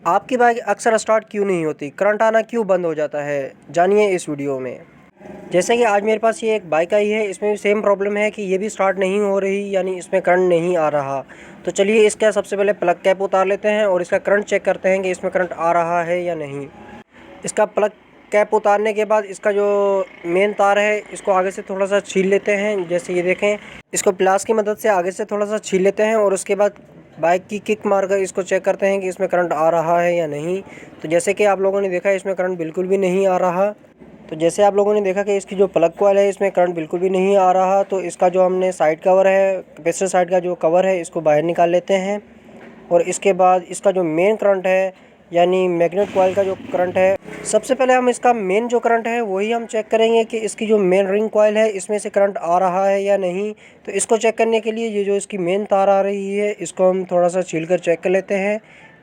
आपकी बाइक अक्सर स्टार्ट क्यों नहीं होती, करंट आना क्यों बंद हो जाता है, जानिए इस वीडियो में। जैसे कि आज मेरे पास ये एक बाइक आई है, इसमें भी सेम प्रॉब्लम है कि ये भी स्टार्ट नहीं हो रही, यानी इसमें करंट नहीं आ रहा। तो चलिए इसका सबसे पहले प्लग कैप उतार लेते हैं और इसका करंट चेक करते हैं कि इसमें करंट आ रहा है या नहीं। इसका प्लग कैप उतारने के बाद इसका जो मेन तार है इसको आगे से थोड़ा सा छील लेते हैं। जैसे ये देखें, इसको प्लास की मदद से आगे से थोड़ा सा छील लेते हैं और उसके बाद बाइक की किक मारकर इसको चेक करते हैं कि इसमें करंट आ रहा है या नहीं। तो जैसे कि आप लोगों ने देखा, इसमें करंट बिल्कुल भी नहीं आ रहा। तो जैसे आप लोगों ने देखा कि इसकी जो प्लग कॉइल है इसमें करंट बिल्कुल भी नहीं आ रहा, तो इसका जो हमने साइड कवर है, कैपेसिटर साइड का जो कवर है, इसको बाहर निकाल लेते हैं। और इसके बाद इसका जो मेन करंट है, यानी मैग्नेट कॉइल का जो करंट है, सबसे पहले हम इसका मेन जो करंट है वही हम चेक करेंगे कि इसकी जो मेन रिंग कॉइल है इसमें से करंट आ रहा है या नहीं। तो इसको चेक करने के लिए ये जो इसकी मेन तार आ रही है इसको हम थोड़ा सा छील कर चेक कर लेते हैं।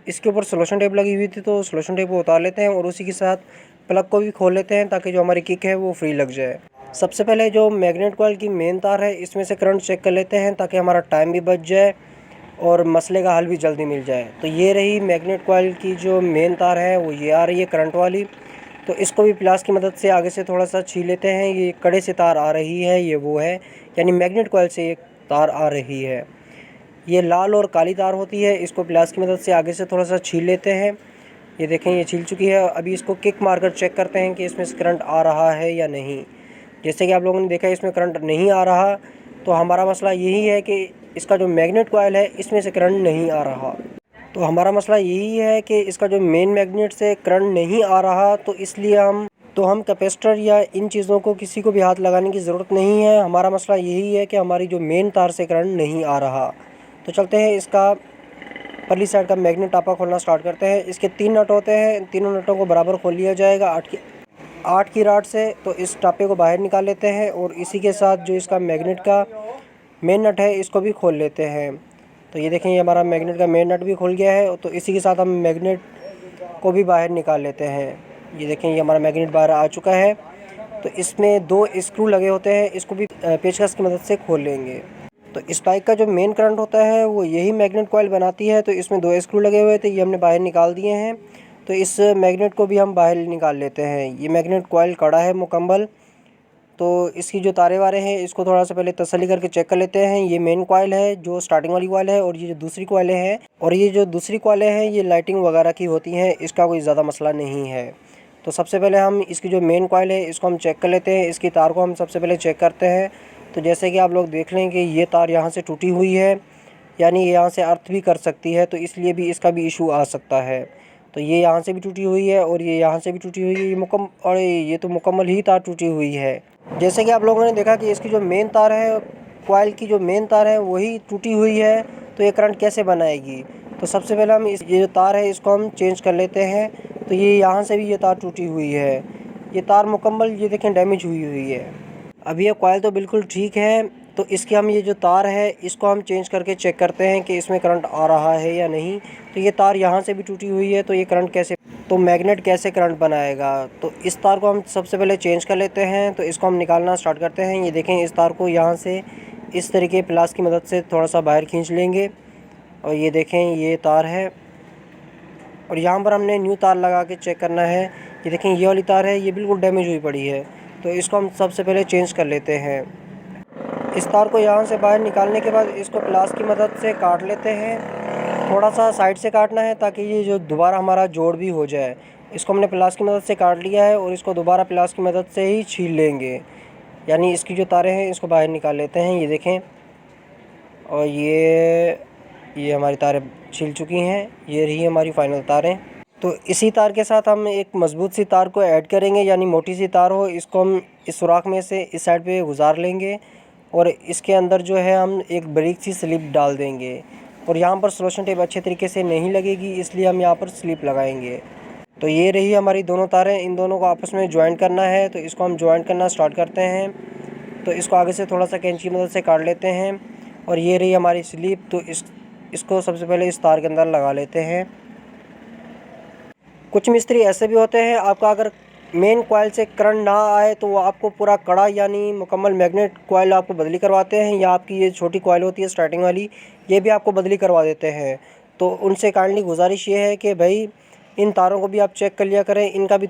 इसके ऊपर सोल्यूशन टेप लगी हुई थी, तो सोल्यूशन टेप को उतार लेते हैं और उसी के साथ प्लग को भी खोल लेते हैं ताकि जो हमारी किक है वो फ्री लग जाए। सबसे पहले जो मैग्नेट कॉइल की मेन तार है इसमें से करंट चेक कर लेते हैं ताकि हमारा टाइम भी बच जाए और मसले का हल भी जल्दी मिल जाए। तो ये रही मैग्नेट कॉइल की जो मेन तार है, वो ये आ रही है करंट वाली। तो इसको भी प्लास की मदद से आगे से थोड़ा सा छील लेते हैं। ये कड़े से तार आ रही है, ये वो है, यानी मैग्नेट कॉइल से एक तार आ रही है। ये लाल और काली तार होती है, इसको प्लास की मदद से आगे से थोड़ा सा छील लेते हैं। ये देखें, ये छील चुकी है। अभी इसको किक मारकर चेक करते हैं कि इसमें से करंट आ रहा है या नहीं। जैसे कि आप लोगों ने देखा इसमें करंट नहीं आ रहा, तो हमारा मसला यही है कि इसका जो मैग्नेट कॉइल है इसमें से करंट नहीं आ रहा। तो हमारा मसला यही है कि इसका जो मेन मैग्नेट से करंट नहीं आ रहा, तो इसलिए हम कैपेसिटर या इन चीज़ों को किसी को भी हाथ लगाने की ज़रूरत नहीं है। हमारा मसला यही है कि हमारी जो मेन तार से करंट नहीं आ रहा। तो चलते हैं, इसका परली साइड का मैग्नेट टापा खोलना स्टार्ट करते हैं। इसके 3 नट होते हैं, तीनों नटों को बराबर खोल लिया जाएगा 8 की राड से। तो इस टापे को बाहर निकाल लेते हैं और इसी के साथ जो इसका मैग्नेट का मेन नट है इसको भी खोल लेते हैं। तो ये देखें, ये हमारा मैग्नेट का मेन नट भी खुल गया है। तो इसी के साथ हम मैग्नेट को भी बाहर निकाल लेते हैं। ये देखें, ये हमारा मैग्नेट बाहर आ चुका है। तो इसमें 2 स्क्रू लगे होते हैं, इसको भी पेचकस की मदद से खोल लेंगे। तो इस बाइक का जो मेन करंट होता है वो यही मैग्नेट कॉइल बनाती है। तो इसमें 2 स्क्रू लगे हुए थे, ये हमने बाहर निकाल दिए हैं। तो इस मैग्नेट को भी हम बाहर निकाल लेते हैं। ये मैग्नेट कॉइल कड़ा है मुकम्मल। तो इसकी जो तारे वारे हैं इसको थोड़ा सा पहले तसल्ली करके चेक कर लेते हैं। ये मेन कॉइल है जो स्टार्टिंग वाली कॉइल है, और ये जो दूसरी कॉइलें हैं, ये लाइटिंग वगैरह की होती हैं, इसका कोई ज़्यादा मसला नहीं है। तो सबसे पहले हम इसकी जो मेन कॉइल है इसको हम चेक कर लेते हैं। इसकी तार को हम सबसे पहले चेक करते हैं। तो जैसे कि आप लोग देख लें कि ये तार यहाँ से टूटी हुई है, यानी ये यहाँ से अर्थ भी कर सकती है, तो इसलिए भी इसका भी इशू आ सकता है। तो ये यहाँ से भी टूटी हुई है और ये यहाँ से भी टूटी हुई है। ये तो मुकम्मल ही तार टूटी हुई है। जैसे कि आप लोगों ने देखा कि इसकी जो मेन तार है, कॉइल की जो मेन तार है वही टूटी हुई है, तो ये करंट कैसे बनाएगी। तो सबसे पहले हम ये जो तार है इसको हम चेंज कर लेते हैं। तो ये यहाँ से भी ये तार टूटी हुई है, ये तार मुकम्मल ये देखें डैमेज हुई हुई है। अभी ये कॉइल तो बिल्कुल ठीक है, तो इसकी हम ये जो तार है इसको हम चेंज करके चेक करते हैं कि इसमें करंट आ रहा है या नहीं। तो ये तार यहाँ से भी टूटी हुई है, तो ये करंट कैसे, तो मैग्नेट कैसे करंट बनाएगा। तो इस तार को हम सबसे पहले चेंज कर लेते हैं। तो इसको हम निकालना स्टार्ट करते हैं। ये देखें, इस तार को यहाँ से इस तरीके प्लास की मदद से थोड़ा सा बाहर खींच लेंगे और ये देखें ये तार है, और यहाँ पर हमने न्यू तार लगा के चेक करना है। ये देखें, ये वाली तार है, ये बिल्कुल डैमेज हुई पड़ी है। तो इसको हम सबसे पहले चेंज कर लेते हैं। इस तार को यहाँ से बाहर निकालने के बाद इसको प्लास की मदद से काट लेते हैं। थोड़ा सा साइड से काटना है ताकि ये जो दोबारा हमारा जोड़ भी हो जाए। इसको हमने प्लास की मदद से काट लिया है और इसको दोबारा प्लास की मदद से ही छील लेंगे, यानी इसकी जो तारें हैं इसको बाहर निकाल लेते हैं। ये देखें, और ये हमारी तारें छिल चुकी हैं। ये रही हमारी फाइनल तारें। तो इसी तार के साथ हम एक मज़बूत सी तार को ऐड करेंगे, यानी मोटी सी तार हो। इसको हम इस सुराख में से इस साइड पे गुजार लेंगे और इसके अंदर जो है हम एक बारीक सी स्लिप डाल देंगे। और यहाँ पर सोल्यूशन टेप अच्छे तरीके से नहीं लगेगी, इसलिए हम यहाँ पर स्लिप लगाएंगे। तो ये रही हमारी दोनों तारें, इन दोनों को आपस में ज्वाइंट करना है। तो इसको हम ज्वाइंट करना स्टार्ट करते हैं। तो इसको आगे से थोड़ा सा कैंची की मदद से काट लेते हैं और ये रही हमारी स्लिप। तो इसको सबसे पहले इस तार के अंदर लगा लेते हैं। कुछ मिस्त्री ऐसे भी होते हैं, आपका अगर मेन कॉइल से करंट ना आए तो वो आपको पूरा कड़ा यानी मुकम्मल मैग्नेट कॉइल आपको बदली करवाते हैं, या आपकी ये छोटी कॉइल होती है स्टार्टिंग वाली, ये भी आपको बदली करवा देते हैं। तो उनसे काइंडली गुजारिश ये है कि भाई इन तारों को भी आप चेक कर लिया करें, इनका भी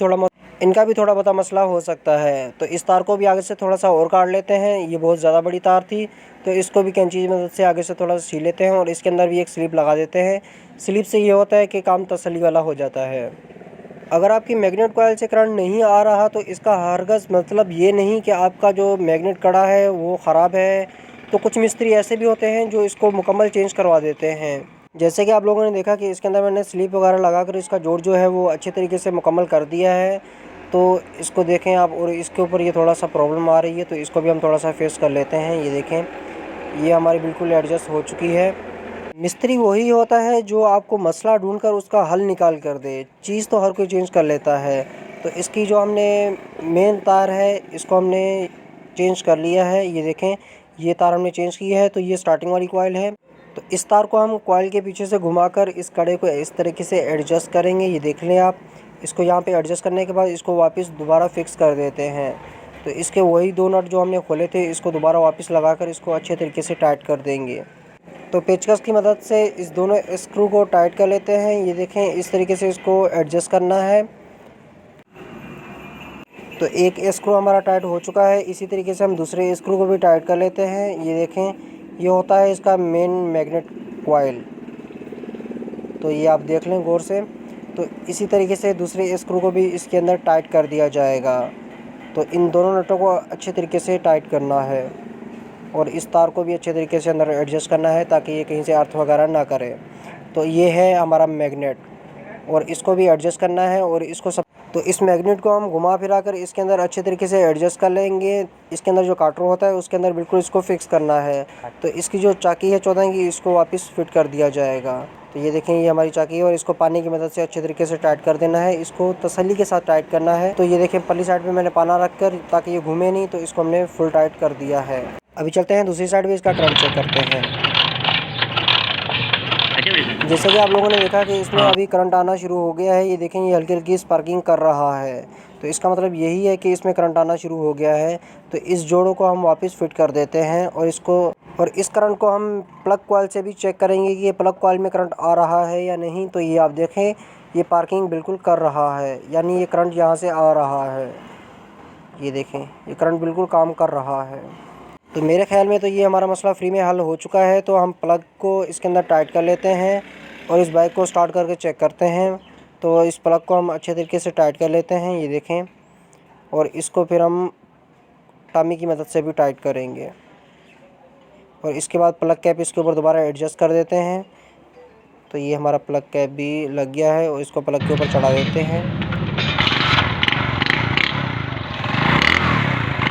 थोड़ा बहुत मसला हो सकता है। तो इस तार को भी आगे से थोड़ा सा और काट लेते हैं, ये बहुत ज़्यादा बड़ी तार थी, तो इसको भी कैंची की मदद से आगे से थोड़ा सा सी लेते हैं और इसके अंदर भी एक स्लिप लगा देते हैं। स्लिप से ये होता है कि काम तसल्ली वाला हो जाता है। अगर आपकी मैग्नेट कॉइल से करंट नहीं आ रहा तो इसका हरगिज़ मतलब ये नहीं कि आपका जो मैग्नेट कड़ा है वो ख़राब है। तो कुछ मिस्त्री ऐसे भी होते हैं जो इसको मुकम्मल चेंज करवा देते हैं। जैसे कि आप लोगों ने देखा कि इसके अंदर मैंने स्लिप वगैरह लगाकर इसका जोड़ जो है वो अच्छे तरीके से मुकम्मल कर दिया है। तो इसको देखें आप, और इसके ऊपर ये थोड़ा सा प्रॉब्लम आ रही है, तो इसको भी हम थोड़ा सा फेस कर लेते हैं। ये देखें, ये हमारी बिल्कुल एडजस्ट हो चुकी है। मिस्त्री वही होता है जो आपको मसला ढूंढकर उसका हल निकाल कर दे। चीज़ तो हर कोई चेंज कर लेता है। तो इसकी जो हमने मेन तार है इसको हमने चेंज कर लिया है। ये देखें, ये तार हमने चेंज की है। तो ये स्टार्टिंग वाली कॉइल है। तो इस तार को हम कॉइल के पीछे से घुमाकर इस कड़े को इस तरीके से एडजस्ट करेंगे। ये देख लें आप, इसको यहाँ पे एडजस्ट करने के बाद इसको वापस दोबारा फिक्स कर देते हैं। तो इसके वही दो नट जो हमने खोले थे इसको दोबारा वापस लगाकर इसको अच्छे तरीके से टाइट कर देंगे। तो पेचकस की मदद से इस दोनों स्क्रू को टाइट कर लेते हैं। ये देखें, इस तरीके से इसको एडजस्ट करना है। तो एक स्क्रू हमारा टाइट हो चुका है। इसी तरीके से हम दूसरे स्क्रू को भी टाइट कर लेते हैं। ये देखें, ये होता है इसका मेन मैग्नेट कॉइल। तो ये आप देख लें गौर से। तो इसी तरीके से दूसरे स्क्रू को भी इसके अंदर टाइट कर दिया जाएगा। तो इन दोनों नटों को अच्छे तरीके से टाइट करना है और इस तार को भी अच्छे तरीके से अंदर एडजस्ट करना है ताकि ये कहीं से अर्थ वगैरह ना करे। तो ये है हमारा मैग्नेट और इसको भी एडजस्ट करना है और इसको सब। तो इस मैग्नेट को हम घुमा फिरा कर इसके अंदर अच्छे तरीके से एडजस्ट कर लेंगे। इसके अंदर जो काटर होता है उसके अंदर बिल्कुल इसको फिक्स करना है। तो इसकी जो चाकी है 14 की, इसको वापस फिट कर दिया जाएगा। तो ये देखें, ये हमारी चाकी है और इसको पानी की मदद से अच्छे तरीके से टाइट कर देना है। इसको तसल्ली के साथ टाइट करना है। तो ये देखें, पल्ली साइड पे मैंने पाना रख कर ताकि ये घूमे नहीं, तो इसको हमने फुल टाइट कर दिया है। अभी चलते हैं दूसरी साइड भी इसका करंट चेक करते हैं। जैसे कि आप लोगों ने देखा कि इसमें अभी करंट आना शुरू हो गया है। ये देखें, ये हल्की हल्की स्पार्किंग कर रहा है। तो इसका मतलब यही है कि इसमें करंट आना शुरू हो गया है। तो इस जोड़ों को हम वापस फिट कर देते हैं और इस करंट को हम प्लग कॉइल से भी चेक करेंगे कि ये प्लग कॉइल में करंट आ रहा है या नहीं। तो ये आप देखें, ये पार्किंग बिल्कुल कर रहा है, यानी ये करंट यहाँ से आ रहा है। ये देखें, ये करंट बिल्कुल काम कर रहा है। तो मेरे ख्याल में तो ये हमारा मसला फ्री में हल हो चुका है। तो हम प्लग को इसके अंदर टाइट कर लेते हैं और इस बाइक को स्टार्ट करके चेक करते हैं। तो इस प्लग को हम अच्छे तरीके से टाइट कर लेते हैं। ये देखें, और इसको फिर हम टामी की मदद से भी टाइट करेंगे और इसके बाद प्लग कैप इसके ऊपर दोबारा एडजस्ट कर देते हैं। तो ये हमारा प्लग कैप भी लग गया है और इसको प्लग के ऊपर चढ़ा देते हैं।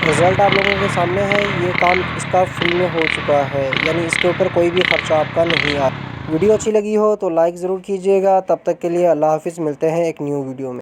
रिज़ल्ट आप लोगों के सामने है। ये काम इसका फ्री में हो चुका है, यानी इसके ऊपर कोई भी खर्चा आपका नहीं आया। वीडियो अच्छी लगी हो तो लाइक ज़रूर कीजिएगा। तब तक के लिए अल्लाह हाफ़िज़। मिलते हैं एक न्यू वीडियो में।